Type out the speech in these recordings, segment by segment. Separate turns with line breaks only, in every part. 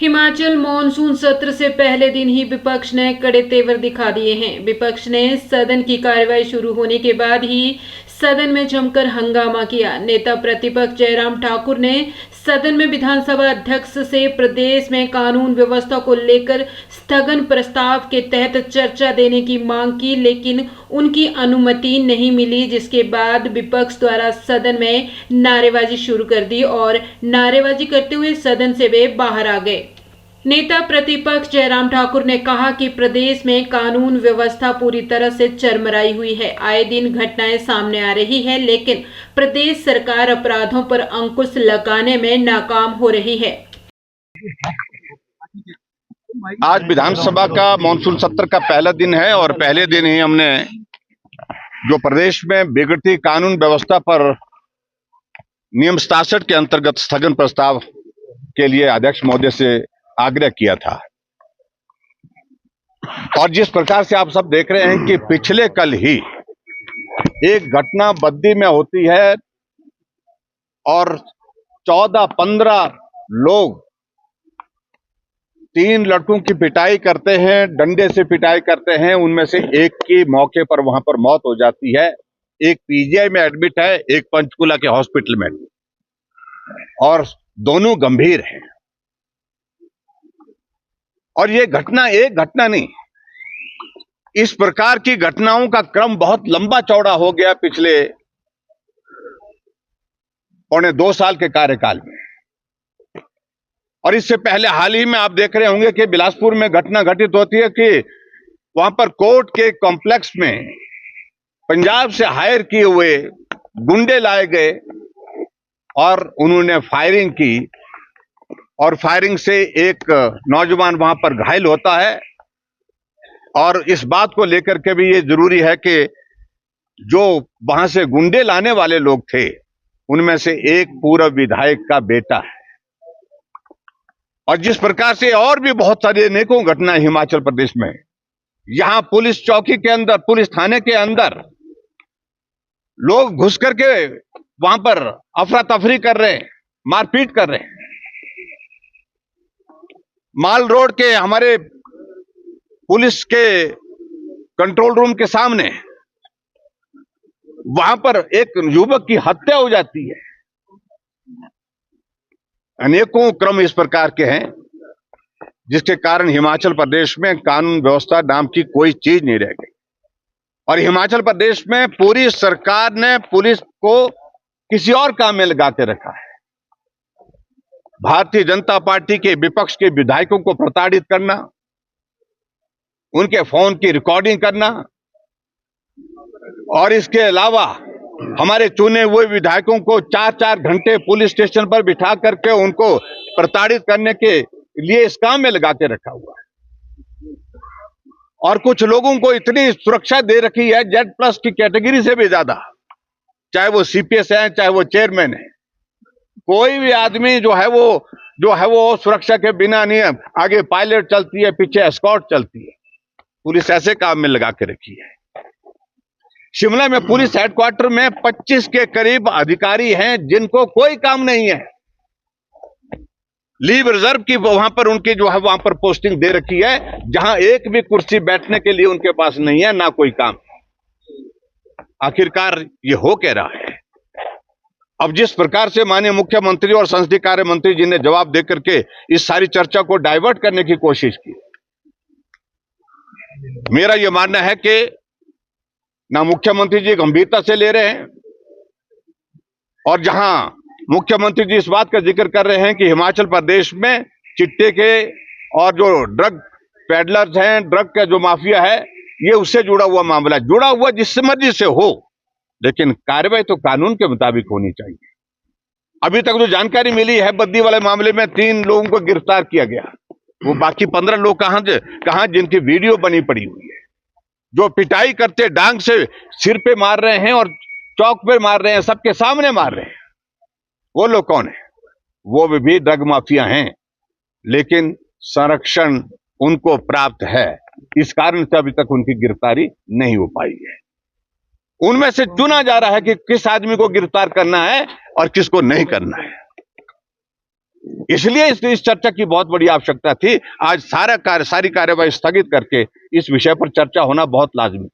Himachal monsoon सत्र से पहले दिन ही विपक्ष ने कड़े तेवर दिखा दिए हैं। विपक्ष ने सदन की कार्यवाही शुरू होने के बाद ही सदन में जमकर हंगामा किया। नेता प्रतिपक्ष जयराम ठाकुर ने सदन में विधानसभा अध्यक्ष से प्रदेश में कानून व्यवस्था को लेकर स्थगन प्रस्ताव के तहत चर्चा देने की मांग की, लेकिन उनकी अनुमति नहीं मिली, जिसके बाद विपक्ष द्वारा सदन में नारेबाजी शुरू कर दी और नारेबाजी करते हुए सदन से वे बाहर आ गए। नेता प्रतिपक्ष जयराम ठाकुर ने कहा कि प्रदेश में कानून व्यवस्था पूरी तरह से चरमराई हुई है। आए दिन घटनाएं सामने आ रही है, लेकिन प्रदेश सरकार अपराधों पर अंकुश लगाने में नाकाम हो रही है।
आज विधानसभा का मानसून सत्र का पहला दिन है और पहले दिन ही हमने जो प्रदेश में बिगड़ती कानून व्यवस्था पर नियम 67 के अंतर्गत स्थगन प्रस्ताव के लिए अध्यक्ष महोदय से आग्रह किया था। और जिस प्रकार से आप सब देख रहे हैं कि पिछले कल ही एक घटना बद्दी में होती है और 14-15 लोग 3 लड़कों की पिटाई करते हैं, डंडे से पिटाई करते हैं। उनमें से एक की मौके पर वहां पर मौत हो जाती है, एक पीजीआई में एडमिट है, एक पंचकुला के हॉस्पिटल में, और दोनों गंभीर हैं। और ये घटना एक घटना नहीं, इस प्रकार की घटनाओं का क्रम बहुत लंबा चौड़ा हो गया पिछले 1.25 साल के कार्यकाल में। और इससे पहले हाल ही में आप देख रहे होंगे कि बिलासपुर में घटना घटित होती है कि वहां पर कोर्ट के कॉम्प्लेक्स में पंजाब से हायर किए हुए गुंडे लाए गए और उन्होंने फायरिंग की, और फायरिंग से एक नौजवान वहां पर घायल होता है। और इस बात को लेकर के भी ये जरूरी है कि जो वहां से गुंडे लाने वाले लोग थे उनमें से एक पूर्व विधायक का बेटा है। और जिस प्रकार से और भी बहुत सारी अनेकों घटनाएं हिमाचल प्रदेश में, यहां पुलिस चौकी के अंदर, पुलिस थाने के अंदर लोग घुस करके वहां पर अफरा तफरी कर रहे हैं, मारपीट कर रहे हैं। माल रोड के हमारे पुलिस के कंट्रोल रूम के सामने वहां पर एक युवक की हत्या हो जाती है। अनेकों क्रम इस प्रकार के हैं जिसके कारण हिमाचल प्रदेश में कानून व्यवस्था नाम की कोई चीज नहीं रह गई। और हिमाचल प्रदेश में पूरी सरकार ने पुलिस को किसी और काम में लगा के रखा है। भारतीय जनता पार्टी के विपक्ष के विधायकों को प्रताड़ित करना, उनके फोन की रिकॉर्डिंग करना, और इसके अलावा हमारे चुने हुए विधायकों को 4-4 घंटे पुलिस स्टेशन पर बिठा करके उनको प्रताड़ित करने के लिए इस काम में लगा के रखा हुआ है। और कुछ लोगों को इतनी सुरक्षा दे रखी है Z+ की कैटेगरी से भी ज्यादा, चाहे वो CPS है, चाहे वो चेयरमैन है। कोई भी आदमी जो है वो सुरक्षा के बिना नहीं है। आगे पायलट चलती है, पीछे एस्कॉर्ट चलती है। पुलिस ऐसे काम में लगा के रखी है। शिमला में पुलिस हेडक्वार्टर में 25 के करीब अधिकारी हैं जिनको कोई काम नहीं है। लीव रिजर्व की वहां पर उनकी जो है वहां पर पोस्टिंग दे रखी है, जहां एक भी कुर्सी बैठने के लिए उनके पास नहीं है, ना कोई काम। आखिरकार ये हो क्या रहा है? अब जिस प्रकार से माननीय मुख्यमंत्री और संसदीय कार्य मंत्री जी ने जवाब देकर के इस सारी चर्चा को डाइवर्ट करने की कोशिश की, मेरा यह मानना है कि ना मुख्यमंत्री जी गंभीरता से ले रहे हैं, और जहां मुख्यमंत्री जी इस बात का जिक्र कर रहे हैं कि हिमाचल प्रदेश में चिट्टे के और जो ड्रग पेडलर्स हैं, ड्रग का जो माफिया है, ये उससे जुड़ा हुआ मामला, जुड़ा हुआ जिससे मर्जी से हो, लेकिन कार्रवाई तो कानून के मुताबिक होनी चाहिए। अभी तक जो जानकारी मिली है, बद्दी वाले मामले में 3 लोगों को गिरफ्तार किया गया। वो बाकी 15 लोग कहां जिनकी वीडियो बनी पड़ी हुई है, जो पिटाई करते डांग से सिर पे मार रहे हैं और चौक पे मार रहे हैं, सबके सामने मार रहे हैं। वो लोग कौन है? वो भी ड्रग माफिया हैं, लेकिन संरक्षण उनको प्राप्त है। इस कारण से अभी तक उनकी गिरफ्तारी नहीं हो पाई है। उनमें से चुना जा रहा है कि किस आदमी को गिरफ्तार करना है और किसको नहीं करना है। इसलिए इस चर्चा की बहुत बड़ी आवश्यकता थी। आज सारी कार्यवाही स्थगित करके इस विषय पर चर्चा होना बहुत लाजमी।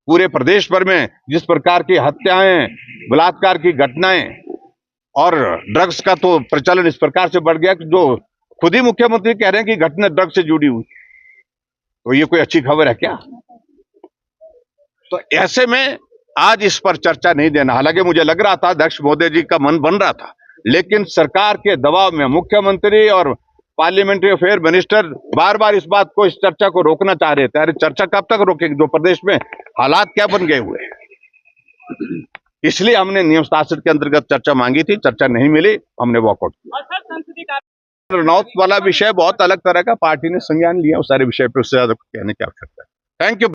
पूरे प्रदेश भर में जिस प्रकार की हत्याएं, बलात्कार की घटनाएं और ड्रग्स का तो प्रचलन इस प्रकार से बढ़ गया कि जो खुद ही मुख्यमंत्री कह रहे हैं कि घटना ड्रग्स से जुड़ी हुई, तो ये कोई अच्छी खबर है क्या? तो ऐसे में आज इस पर चर्चा नहीं देना। हालांकि मुझे लग रहा था अध्यक्ष महोदय जी का मन बन रहा था, लेकिन सरकार के दबाव में मुख्यमंत्री और पार्लियामेंट्री अफेयर मिनिस्टर बार बार इस बात को, इस चर्चा को रोकना चाह रहे थे। अरे चर्चा कब तक रोकेंगे, जो प्रदेश में हालात क्या बन गए हुए हैं। इसलिए हमने नियम शासन के अंतर्गत चर्चा मांगी थी, चर्चा नहीं मिली, हमने वॉकआउट किया। रनौत वाला विषय बहुत अलग तरह का, पार्टी ने संज्ञान लिया, उस सारे विषय पर उससे ज्यादा कहने की आवश्यकता है। Thank you.